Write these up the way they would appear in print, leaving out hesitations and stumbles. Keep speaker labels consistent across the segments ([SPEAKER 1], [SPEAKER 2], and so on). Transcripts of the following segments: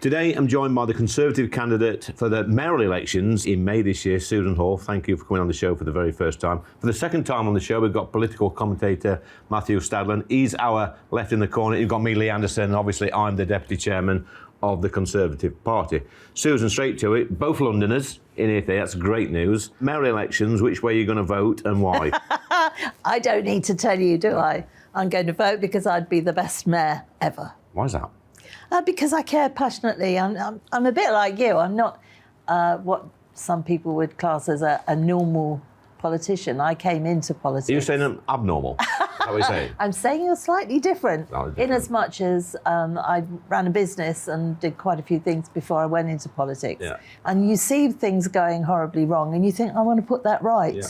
[SPEAKER 1] Today, I'm joined by the Conservative candidate for the mayoral elections in May this year, Susan Hall. Thank you for coming on the show for the very first time. For the second time on the show, we've got political commentator Matthew Stadland. He's our left in the corner. You've got me, Lee Anderson, and obviously I'm the Deputy Chairman of the Conservative Party. Susan, straight to it. Both Londoners in here today. That's great news. Mayoral elections, which way are you going to vote and why?
[SPEAKER 2] I don't need to tell you, do I? I'm going to vote because I'd be the best mayor ever.
[SPEAKER 1] Why is that?
[SPEAKER 2] Because I care passionately. I'm a bit like you. I'm not what some people would class as a normal politician. I came into politics.
[SPEAKER 1] Are you saying I'm abnormal? How are you saying?
[SPEAKER 2] I'm saying you're slightly different. In as much as I ran a business and did quite a few things before I went into politics.
[SPEAKER 1] Yeah.
[SPEAKER 2] And you see things going horribly wrong and you think, I want to put that right. Yeah.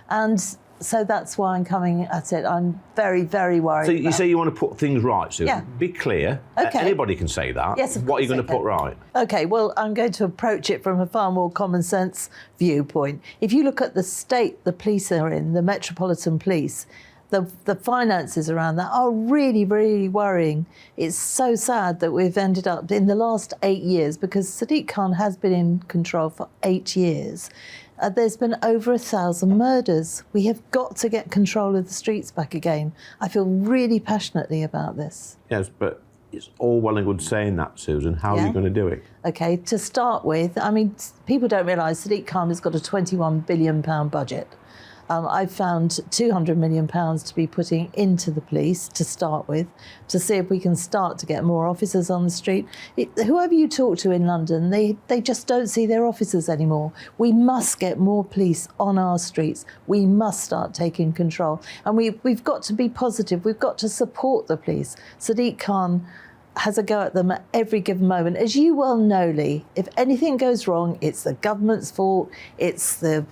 [SPEAKER 2] And so that's why I'm coming at it. I'm very, very worried.
[SPEAKER 1] So you say you want to put things right, Susan.
[SPEAKER 2] Yeah.
[SPEAKER 1] Be clear.
[SPEAKER 2] Okay.
[SPEAKER 1] Anybody can say that.
[SPEAKER 2] Yes, of course.
[SPEAKER 1] What are you going to put right?
[SPEAKER 2] Okay, well, I'm going to approach it from a far more common sense viewpoint. If you look at the state the police are in, the Metropolitan Police, the finances around that are really, really worrying. It's so sad that we've ended up in the last 8 years, because Sadiq Khan has been in control for 8 years. There's been over 1,000 murders. We have got to get control of the streets back again. I feel really passionately about this.
[SPEAKER 1] Yes, but it's all well and good saying that, Susan. How are you going to do it?
[SPEAKER 2] OK, to start with, I mean, people don't realise Sadiq Khan has got a £21 billion budget. I've found £200 million to be putting into the police to start with, to see if we can start to get more officers on the street. Whoever you talk to in London, they just don't see their officers anymore. We must get more police on our streets. We must start taking control. And we've got to be positive. We've got to support the police. Sadiq Khan has a go at them at every given moment. As you well know, Lee, if anything goes wrong, it's the government's fault, it's the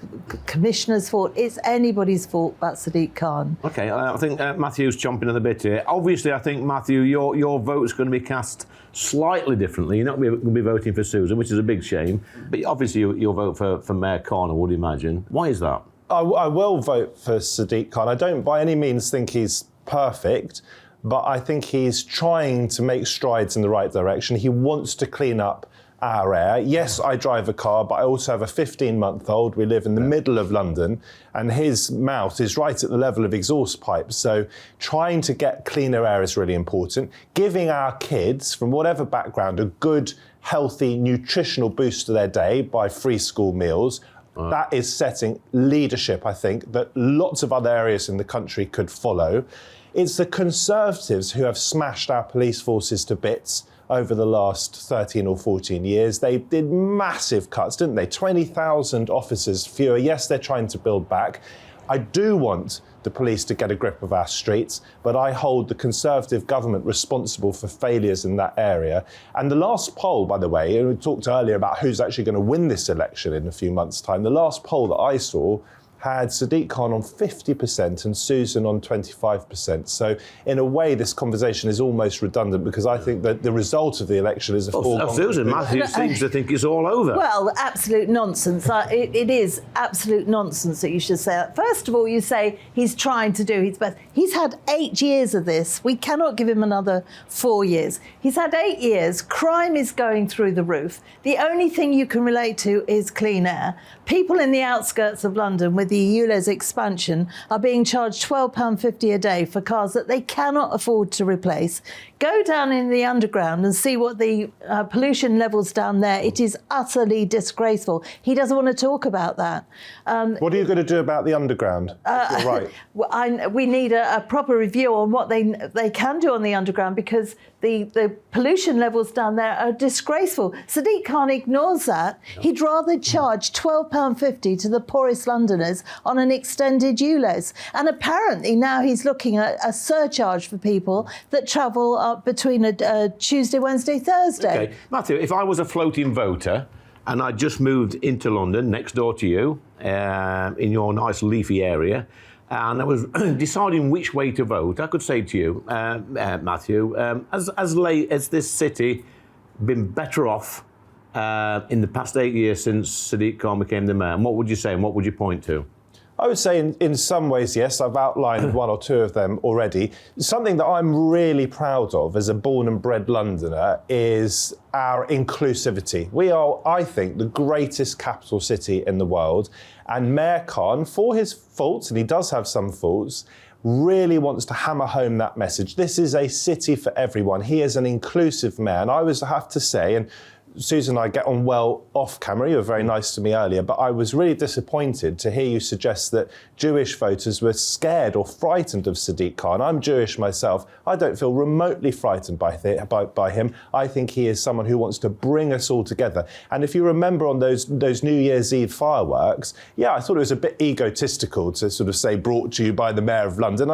[SPEAKER 2] commissioner's fault, it's anybody's fault but Sadiq Khan. OK,
[SPEAKER 1] I think Matthew's chomping at the bit here. Obviously, I think, Matthew, your vote's going to be cast slightly differently. You're not going to be voting for Susan, which is a big shame. But obviously, you'll vote for Mayor Khan, I would imagine. Why is that?
[SPEAKER 3] I will vote for Sadiq Khan. I don't by any means think he's perfect, but I think he's trying to make strides in the right direction. He wants to clean up our air. Yes, I drive a car, but I also have a 15-month-old. We live in the middle of London, and his mouth is right at the level of exhaust pipes. So trying to get cleaner air is really important. Giving our kids, from whatever background, a good, healthy, nutritional boost to their day by free school meals. That is setting leadership, I think, that lots of other areas in the country could follow. It's the Conservatives who have smashed our police forces to bits over the last 13 or 14 years. They did massive cuts, didn't they? 20,000 officers fewer. Yes, they're trying to build back. I do want the police to get a grip of our streets, but I hold the Conservative government responsible for failures in that area. And the last poll, by the way, and we talked earlier about who's actually going to win this election in a few months' time, the last poll that I saw had Sadiq Khan on 50% and Susan on 25%. So in a way, this conversation is almost redundant, because I think that the result of the election is a foregone
[SPEAKER 1] Susan, Matthew seems to think it's all over.
[SPEAKER 2] Well, absolute nonsense. It is absolute nonsense that you should say that. First of all, you say he's trying to do his best. He's had 8 years of this. We cannot give him another 4 years. He's had 8 years. Crime is going through the roof. The only thing you can relate to is clean air. People in the outskirts of London with the ULEZ expansion are being charged £12.50 a day for cars that they cannot afford to replace. Go down in the underground and see what the pollution levels down there. It is utterly disgraceful. He doesn't want to talk about that.
[SPEAKER 3] What are you going to do about the underground? You're right.
[SPEAKER 2] We need a proper review on what they can do on the underground, because the pollution levels down there are disgraceful. Sadiq Khan ignores that. He'd rather charge £12.50 to the poorest Londoners on an extended ULEZ. And apparently now he's looking at a surcharge for people that travel up between a Tuesday, Wednesday, Thursday.
[SPEAKER 1] OK. Matthew, if I was a floating voter and I just moved into London, next door to you, in your nice leafy area, and I was deciding which way to vote, I could say to you, Matthew, has this city been better off in the past 8 years since Sadiq Khan became the mayor? And what would you say and what would you point to?
[SPEAKER 3] I would say in some ways, yes. I've outlined one or two of them already. Something that I'm really proud of as a born and bred Londoner is our inclusivity. We are, I think, the greatest capital city in the world. And Mayor Khan, for his faults, and he does have some faults, really wants to hammer home that message. This is a city for everyone. He is an inclusive mayor. And I have to say, and Susan and I get on well off camera. You were very nice to me earlier, but I was really disappointed to hear you suggest that Jewish voters were scared or frightened of Sadiq Khan. I'm Jewish myself. I don't feel remotely frightened by him. I think he is someone who wants to bring us all together. And if you remember on those New Year's Eve fireworks, yeah, I thought it was a bit egotistical to sort of say brought to you by the Mayor of London.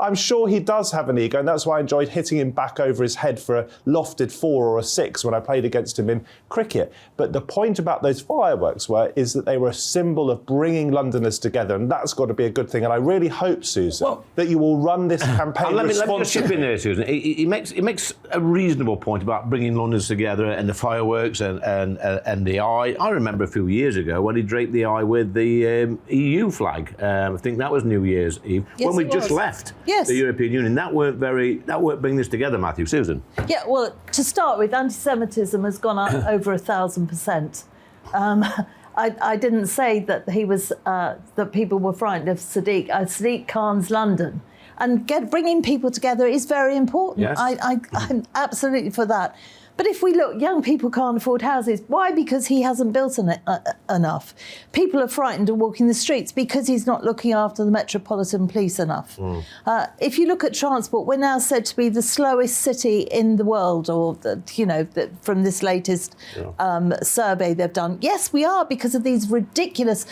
[SPEAKER 3] I'm sure he does have an ego, and that's why I enjoyed hitting him back over his head for a lofted 4 or a 6 when I played against him in cricket. But the point about those fireworks is that they were a symbol of bringing Londoners together, and that's got to be a good thing. And I really hope, Susan, that you will run this campaign responsibly.
[SPEAKER 1] Let me just chip in there, Susan. He makes a reasonable point about bringing Londoners together and the fireworks and the eye. I remember a few years ago when he draped the eye with the EU flag. I think that was New Year's Eve, when we just left the European Union. That weren't bringing this together, Matthew. Susan.
[SPEAKER 2] Yeah, well, to start with, anti-Semitism has gone up over 1,000%. I didn't say that he was that people were frightened of Sadiq Khan's London, and bringing people together is very important.
[SPEAKER 1] Yes.
[SPEAKER 2] I'm absolutely for that. But if we look, young people can't afford houses. Why? Because he hasn't built enough. People are frightened of walking the streets because he's not looking after the Metropolitan Police enough. If you look at transport, we're now said to be the slowest city in the world, or from this latest survey they've done. Yes, we are, because of these ridiculous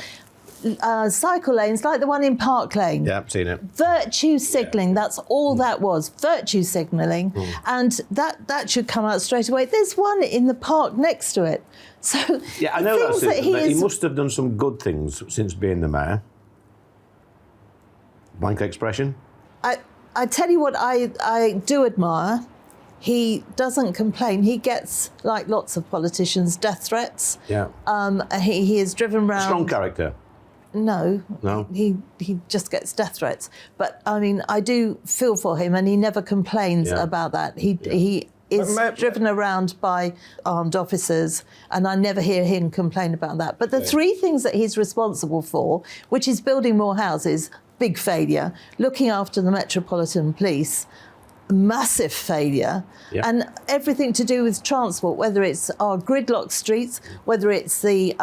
[SPEAKER 2] cycle lanes like the one in Park Lane.
[SPEAKER 1] Yeah, I've seen it.
[SPEAKER 2] Virtue signalling, that's all that was, virtue signalling. And that should come out straight away. There's one in the park next to it. So
[SPEAKER 1] yeah, I know that he must have done some good things since being the mayor. Blank expression.
[SPEAKER 2] I tell you what I do admire. He doesn't complain. He gets, like lots of politicians, death threats.
[SPEAKER 1] Yeah.
[SPEAKER 2] He is driven round.
[SPEAKER 1] Strong character.
[SPEAKER 2] No. He just gets death threats. But I mean, I do feel for him, and he never complains about that. He is driven around by armed officers, and I never hear him complain about that. But the three things that he's responsible for, which is building more houses, big failure, looking after the Metropolitan Police, massive failure, and everything to do with transport, whether it's our gridlock streets, whether it's the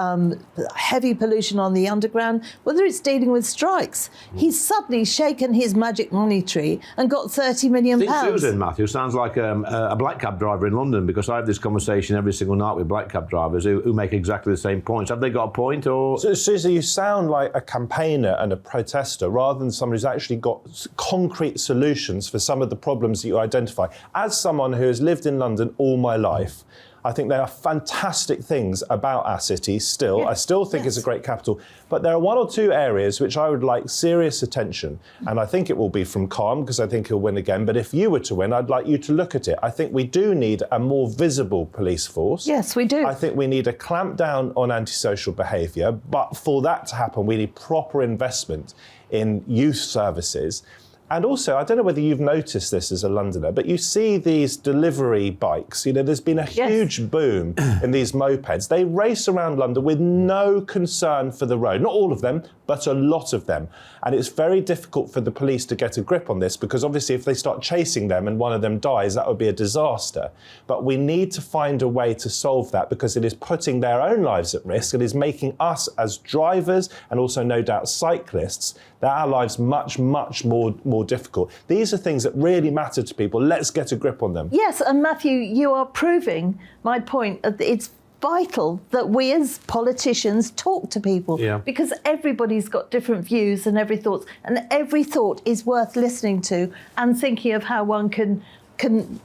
[SPEAKER 2] heavy pollution on the underground, whether it's dealing with strikes. He's suddenly shaken his magic money tree and got £30 million.
[SPEAKER 1] Susan, Matthew, sounds like a black cab driver in London, because I have this conversation every single night with black cab drivers who make exactly the same points. Have they got a point? Or
[SPEAKER 3] Susan, you sound like a campaigner and a protester rather than someone who's actually got concrete solutions for some of the problems that you identify. As someone who has lived in London all my life, I think there are fantastic things about our city still. I still think it's a great capital. But there are one or two areas which I would like serious attention. And I think it will be from Khan, because I think he'll win again. But if you were to win, I'd like you to look at it. I think we do need a more visible police force.
[SPEAKER 2] Yes, we do.
[SPEAKER 3] I think we need a clamp down on antisocial behaviour. But for that to happen, we need proper investment in youth services. And also, I don't know whether you've noticed this as a Londoner, but you see these delivery bikes. You know, there's been a huge boom in these mopeds. They race around London with no concern for the road. Not all of them, but a lot of them. And it's very difficult for the police to get a grip on this, because obviously if they start chasing them and one of them dies, that would be a disaster. But we need to find a way to solve that, because it is putting their own lives at risk. It is making us as drivers, and also no doubt cyclists, that our lives much, much more difficult. These are things that really matter to people. Let's get a grip on them.
[SPEAKER 2] Yes, and Matthew, you are proving my point. It's vital that we as politicians talk to people, because everybody's got different views and every thought is worth listening to and thinking of how one can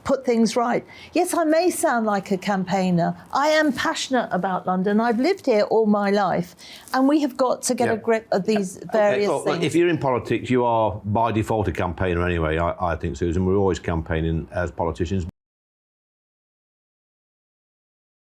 [SPEAKER 2] put things right. Yes, I may sound like a campaigner. I am passionate about London. I've lived here all my life, and we have got to get a grip of these various things.
[SPEAKER 1] If you're in politics, you are by default a campaigner anyway, I think, Susan. We're always campaigning as politicians.